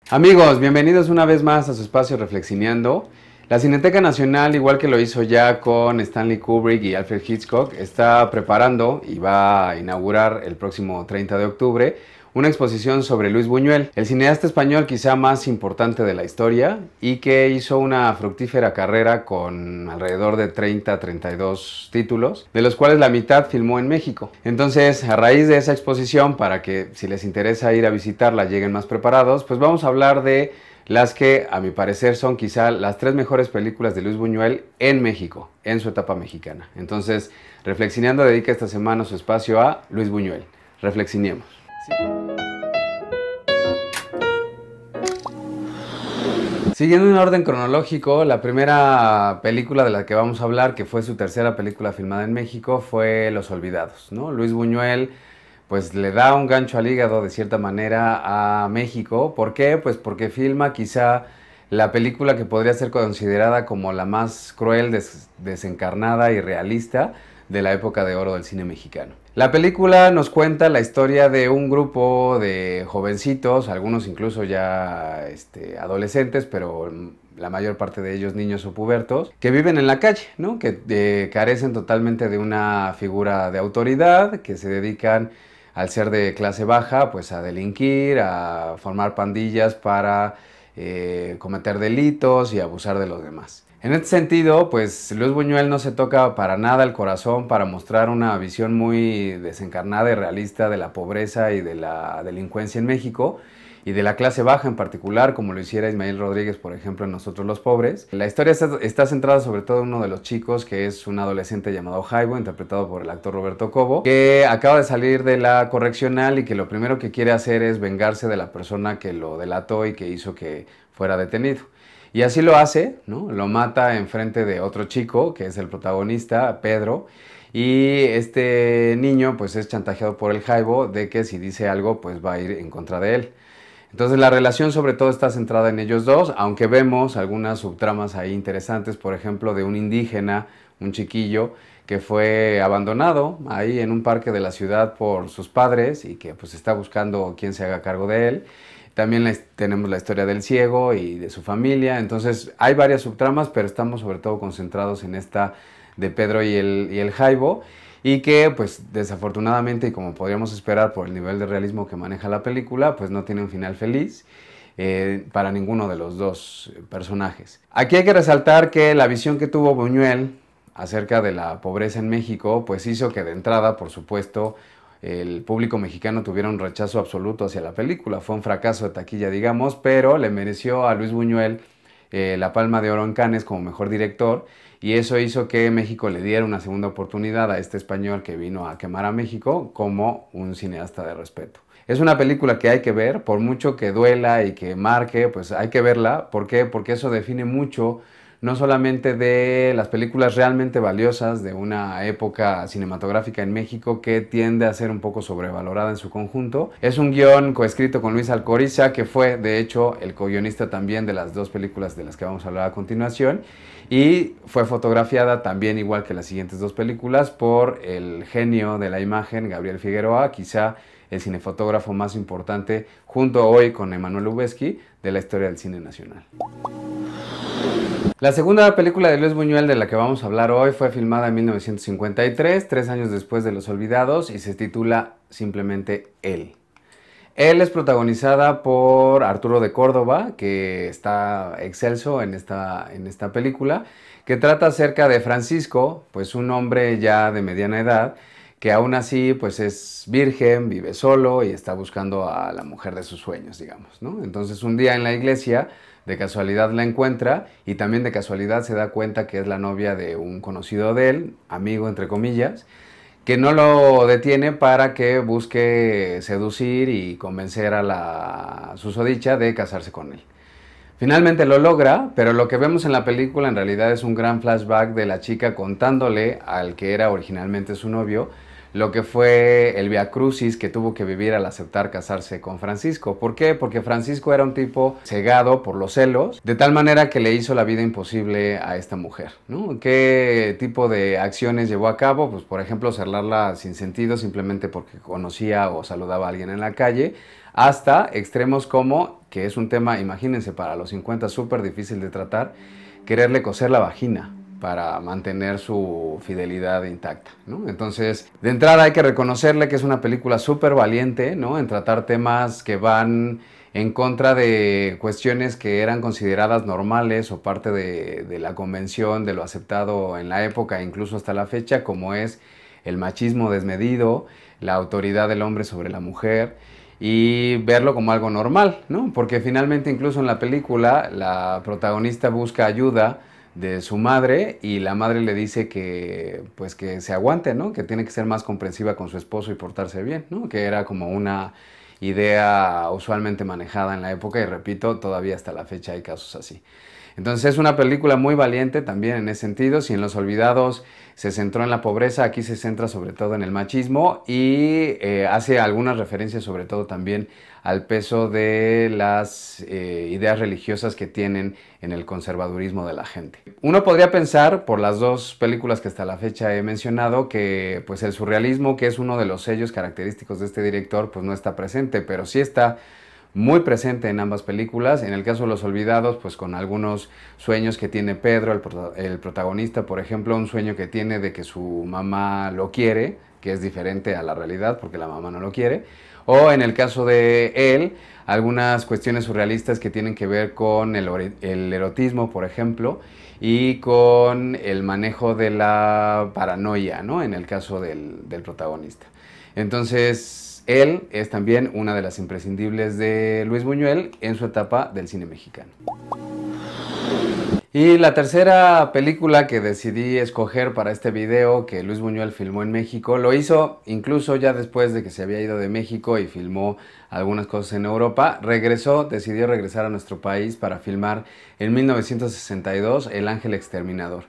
Amigos, bienvenidos una vez más a su espacio Reflexineando. La Cineteca Nacional, igual que lo hizo ya con Stanley Kubrick y Alfred Hitchcock, está preparando y va a inaugurar el próximo 30 de octubre una exposición sobre Luis Buñuel, el cineasta español quizá más importante de la historia y que hizo una fructífera carrera con alrededor de 32 títulos, de los cuales la mitad filmó en México. Entonces, a raíz de esa exposición, para que si les interesa ir a visitarla lleguen más preparados, pues vamos a hablar de las que, a mi parecer, son quizá las 3 mejores películas de Luis Buñuel en México, en su etapa mexicana. Entonces, Reflexineando dedica esta semana su espacio a Luis Buñuel. Reflexionemos. Sí. Siguiendo un orden cronológico, la primera película de la que vamos a hablar, que fue su tercera película filmada en México, fue Los Olvidados, ¿no? Luis Buñuel pues le da un gancho al hígado de cierta manera a México. ¿Por qué? Pues porque filma quizá la película que podría ser considerada como la más cruel, desencarnada y realista de la época de oro del cine mexicano. La película nos cuenta la historia de un grupo de jovencitos, algunos incluso ya adolescentes, pero la mayor parte de ellos niños o pubertos, que viven en la calle, ¿no? Que carecen totalmente de una figura de autoridad, que se dedican, al ser de clase baja, pues a delinquir, a formar pandillas para cometer delitos y abusar de los demás. En este sentido, pues Luis Buñuel no se toca para nada el corazón para mostrar una visión muy desencarnada y realista de la pobreza y de la delincuencia en México, y de la clase baja en particular, como lo hiciera Ismael Rodríguez, por ejemplo, en Nosotros los Pobres. La historia está centrada sobre todo en uno de los chicos, que es un adolescente llamado Jaibo, interpretado por el actor Roberto Cobo, que acaba de salir de la correccional y que lo primero que quiere hacer es vengarse de la persona que lo delató y que hizo que fuera detenido. Y así lo hace, ¿no? Lo mata enfrente de otro chico, que es el protagonista, Pedro, y este niño pues es chantajeado por el Jaibo de que si dice algo pues va a ir en contra de él. Entonces la relación sobre todo está centrada en ellos dos, aunque vemos algunas subtramas ahí interesantes, por ejemplo de un indígena, un chiquillo, que fue abandonado ahí en un parque de la ciudad por sus padres y que pues está buscando quién se haga cargo de él. También tenemos la historia del ciego y de su familia. Entonces hay varias subtramas, pero estamos sobre todo concentrados en esta de Pedro y el Jaibo, y que pues desafortunadamente, y como podríamos esperar por el nivel de realismo que maneja la película, pues no tiene un final feliz para ninguno de los dos personajes. Aquí hay que resaltar que la visión que tuvo Buñuel acerca de la pobreza en México pues hizo que de entrada, por supuesto, el público mexicano tuviera un rechazo absoluto hacia la película. Fue un fracaso de taquilla, digamos, pero le mereció a Luis Buñuel la Palma de Oro en Cannes como mejor director, y eso hizo que México le diera una segunda oportunidad a este español que vino a quemar a México como un cineasta de respeto. Es una película que hay que ver, por mucho que duela y que marque, pues hay que verla. ¿Por qué? Porque eso define mucho no solamente de las películas realmente valiosas de una época cinematográfica en México que tiende a ser un poco sobrevalorada en su conjunto. Es un guión coescrito con Luis Alcoriza, que fue de hecho el co-guionista también de las dos películas de las que vamos a hablar a continuación, y fue fotografiada también, igual que las siguientes dos películas, por el genio de la imagen, Gabriel Figueroa, quizá el cinefotógrafo más importante, junto hoy con Emmanuel Lubezki, de la historia del cine nacional. La segunda película de Luis Buñuel de la que vamos a hablar hoy fue filmada en 1953, 3 años después de Los Olvidados, y se titula simplemente Él. Él es protagonizada por Arturo de Córdoba, que está excelso en esta película, que trata acerca de Francisco, pues un hombre ya de mediana edad, que aún así pues es virgen, vive solo y está buscando a la mujer de sus sueños, digamos, ¿no? Entonces un día en la iglesia de casualidad la encuentra, y también de casualidad se da cuenta que es la novia de un conocido de él, amigo entre comillas, que no lo detiene para que busque seducir y convencer a la susodicha de casarse con él. Finalmente lo logra, pero lo que vemos en la película en realidad es un gran flashback de la chica contándole al que era originalmente su novio lo que fue el viacrucis que tuvo que vivir al aceptar casarse con Francisco. ¿Por qué? Porque Francisco era un tipo cegado por los celos, de tal manera que le hizo la vida imposible a esta mujer, ¿no? ¿Qué tipo de acciones llevó a cabo? Pues por ejemplo, cerrarla sin sentido simplemente porque conocía o saludaba a alguien en la calle, hasta extremos como, que es un tema, imagínense, para los 50 súper difícil de tratar, quererle coser la vagina para mantener su fidelidad intacta, ¿no? Entonces, de entrada hay que reconocerle que es una película súper valiente, ¿no? En tratar temas que van en contra de cuestiones que eran consideradas normales o parte de la convención, de lo aceptado en la época, incluso hasta la fecha, como es el machismo desmedido, la autoridad del hombre sobre la mujer, y verlo como algo normal, ¿no? Porque finalmente incluso en la película la protagonista busca ayuda de su madre y la madre le dice que pues que se aguante, ¿no? Que tiene que ser más comprensiva con su esposo y portarse bien, ¿no? Que era como una idea usualmente manejada en la época y repito, todavía hasta la fecha hay casos así. Entonces es una película muy valiente también en ese sentido. Si en Los Olvidados se centró en la pobreza, aquí se centra sobre todo en el machismo y hace algunas referencias sobre todo también al peso de las ideas religiosas que tienen en el conservadurismo de la gente. Uno podría pensar, por las dos películas que hasta la fecha he mencionado, que pues el surrealismo, que es uno de los sellos característicos de este director, pues no está presente, pero sí está muy presente en ambas películas. En el caso de Los Olvidados, pues con algunos sueños que tiene Pedro, el protagonista, por ejemplo, un sueño que tiene de que su mamá lo quiere, que es diferente a la realidad porque la mamá no lo quiere. O en el caso de él, algunas cuestiones surrealistas que tienen que ver con el erotismo, por ejemplo, y con el manejo de la paranoia, ¿no? En el caso del protagonista. Entonces, él es también una de las imprescindibles de Luis Buñuel en su etapa del cine mexicano. Y la tercera película que decidí escoger para este video que Luis Buñuel filmó en México, lo hizo incluso ya después de que se había ido de México y filmó algunas cosas en Europa, decidió regresar a nuestro país para filmar en 1962 El Ángel Exterminador.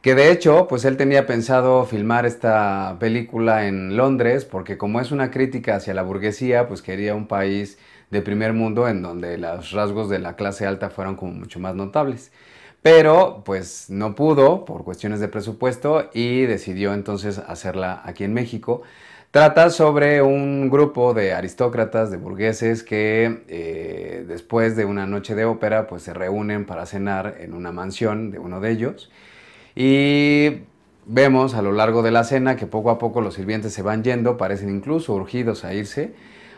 Que de hecho, pues él tenía pensado filmar esta película en Londres porque como es una crítica hacia la burguesía, pues quería un país de primer mundo en donde los rasgos de la clase alta fueran como mucho más notables. Pero pues no pudo por cuestiones de presupuesto y decidió entonces hacerla aquí en México. Trata sobre un grupo de aristócratas, de burgueses que después de una noche de ópera pues se reúnen para cenar en una mansión de uno de ellos. Y vemos a lo largo de la cena que poco a poco los sirvientes se van yendo, parecen incluso urgidos a irse,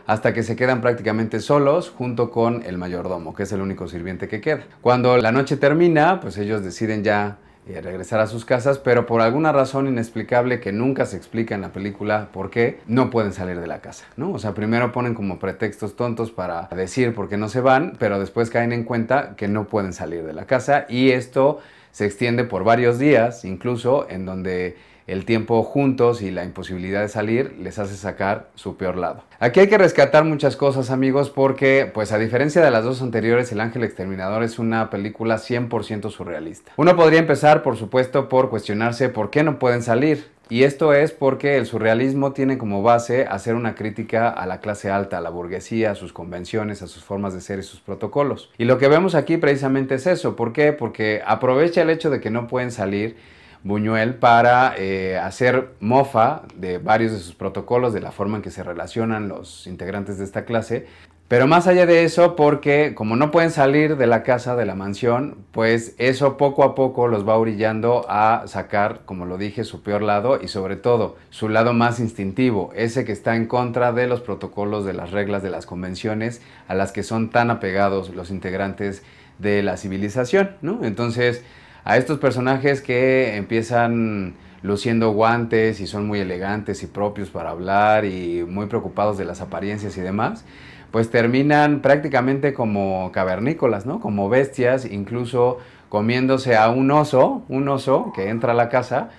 hasta que se quedan prácticamente solos junto con el mayordomo, que es el único sirviente que queda. Cuando la noche termina, pues ellos deciden ya regresar a sus casas, pero por alguna razón inexplicable que nunca se explica en la película por qué, no pueden salir de la casa, ¿no? O sea, primero ponen como pretextos tontos para decir por qué no se van, pero después caen en cuenta que no pueden salir de la casa y esto se extiende por varios días, incluso en donde el tiempo juntos y la imposibilidad de salir les hace sacar su peor lado. Aquí hay que rescatar muchas cosas, amigos, porque, pues a diferencia de las dos anteriores, El Ángel Exterminador es una película 100% surrealista. Uno podría empezar, por supuesto, por cuestionarse por qué no pueden salir. Y esto es porque el surrealismo tiene como base hacer una crítica a la clase alta, a la burguesía, a sus convenciones, a sus formas de ser y sus protocolos. Y lo que vemos aquí precisamente es eso. ¿Por qué? Porque aprovecha el hecho de que no pueden salir Buñuel para hacer mofa de varios de sus protocolos, de la forma en que se relacionan los integrantes de esta clase. Pero más allá de eso, porque como no pueden salir de la casa, de la mansión, pues eso poco a poco los va orillando a sacar, como lo dije, su peor lado y sobre todo su lado más instintivo, ese que está en contra de los protocolos, de las reglas, de las convenciones a las que son tan apegados los integrantes de la civilización, ¿no? Entonces, a estos personajes que empiezan luciendo guantes y son muy elegantes y propios para hablar y muy preocupados de las apariencias y demás, pues terminan prácticamente como cavernícolas, ¿no? Como bestias, incluso comiéndose a un oso que entra a la casa,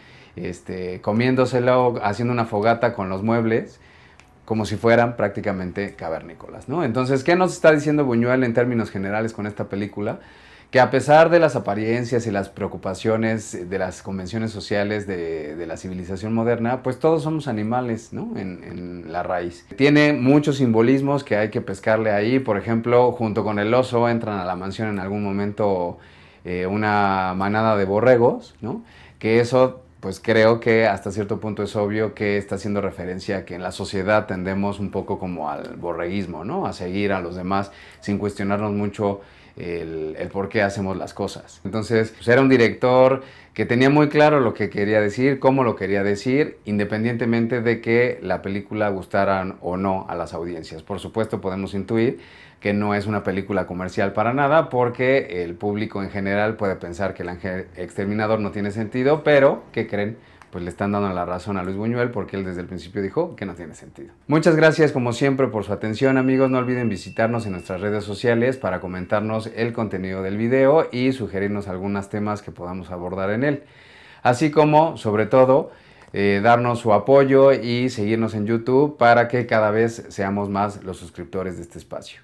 comiéndoselo, haciendo una fogata con los muebles, como si fueran prácticamente cavernícolas, ¿no? Entonces, ¿qué nos está diciendo Buñuel en términos generales con esta película? Que a pesar de las apariencias y las preocupaciones de las convenciones sociales de la civilización moderna, pues todos somos animales, ¿no? En la raíz. Tiene muchos simbolismos que hay que pescarle ahí. Por ejemplo, junto con el oso entran a la mansión en algún momento una manada de borregos, ¿no? Que eso pues creo que hasta cierto punto es obvio que está haciendo referencia a que en la sociedad tendemos un poco como al borreguismo, ¿no? A seguir a los demás sin cuestionarnos mucho el por qué hacemos las cosas. Entonces, pues era un director que tenía muy claro lo que quería decir, cómo lo quería decir, independientemente de que la película gustara o no a las audiencias. Por supuesto, podemos intuir que no es una película comercial para nada, porque el público en general puede pensar que El Ángel Exterminador no tiene sentido, pero, ¿qué creen? Pues le están dando la razón a Luis Buñuel, porque él desde el principio dijo que no tiene sentido. Muchas gracias como siempre por su atención, amigos. No olviden visitarnos en nuestras redes sociales para comentarnos el contenido del video y sugerirnos algunos temas que podamos abordar en él. Así como, sobre todo, darnos su apoyo y seguirnos en YouTube para que cada vez seamos más los suscriptores de este espacio.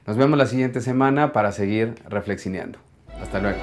Nos vemos la siguiente semana para seguir reflexionando. Hasta luego.